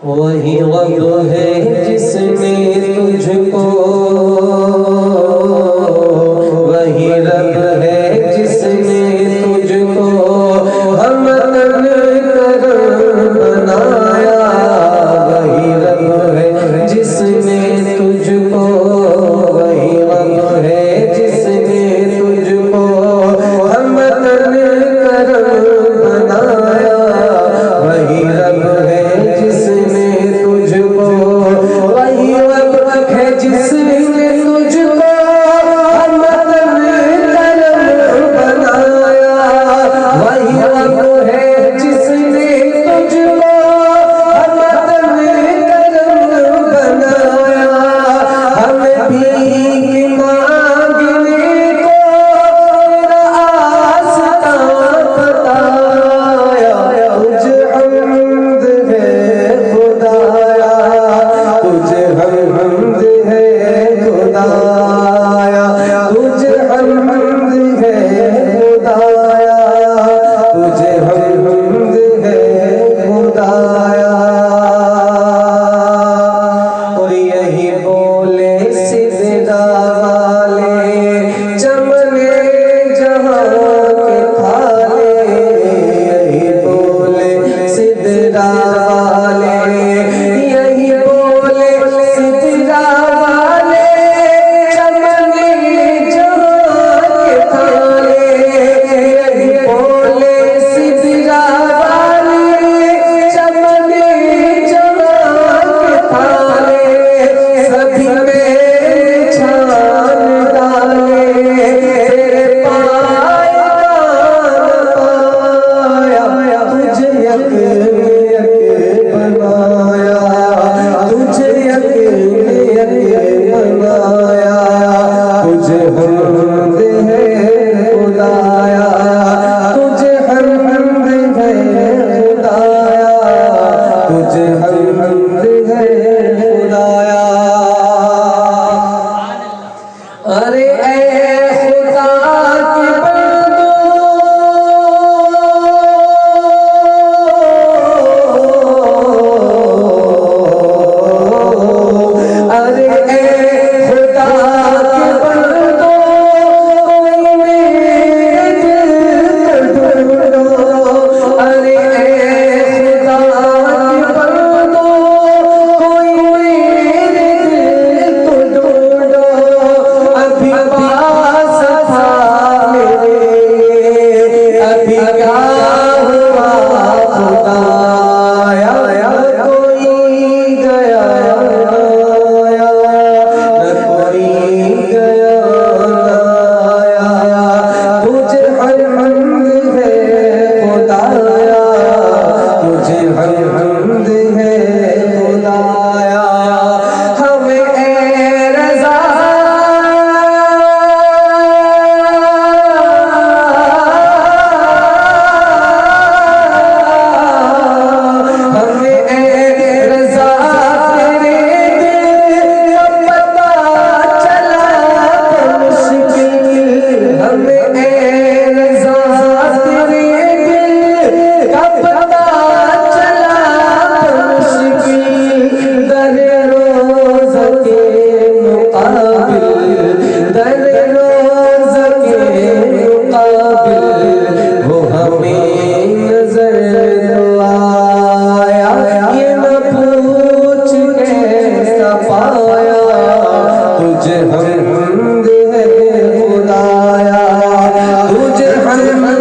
वही रब है जिसने तुझको, वही रब है जिसने तुझको हम तन करम बनाया। वही रब है जिसने तुझको, वही रब है जिसने तुझको हम तन करम बनाया। वही रब है जिसने तुझको, वही रब है जिसने तुझको हम तन करम बनाया। वही रब है जिसने तुझको हम तन करम बनाया। हमें भीख मांगने को तेरा आस्था बताया। तुझे हम्द है खुदाया, तुझे हम्द है खुदाया, तुझे हम्द है खुदाया, तुझे हम्द है खुदाया। और यही बोले सिजदा वाले चमने जहां के थाले। यही बोले सिजदा वाले, यही बोले सिजदा वाले चमने जहां के थाले। यही बोले सिजदा वाले चमने जहां के थाले। सभी में छान डाले तेरे पाए पाया। तुझे यक यक बनाया, तुझे यक यक बनाया। तुझे हम्द है खुदाया, तुझे हम्द है खुदाया, तुझे हम्द है खुदाया। अरे ए खुदा के बंदो, अरे ए खुदा के बंदो, कोई मेरे दिल को ढूंढो। अरे ए खुदा के बंदो, कोई मेरे दिल को ढूंढो। अभी पास था मेरे, अभी क्या हुआ खुदाया। कोई गया आया, न कोई गया आया। तुझे हम्द है खुदाया, तुझे हम्द है खुदाया। हमें ए रज़ा हमें ए रज़ा तेरे दिल का पता चला तो मुश्किल। हमें ए रज़ा तेरे दिल का पता चला तो मुश्किल। दर रोज़ के मुक़ाबिल, दर रोज़ के मुक़ाबिल वो हमें नज़र तो आया। ये न पूछ कैसा पाया, तुझे हम्द है खुदाया, तुझे हम्द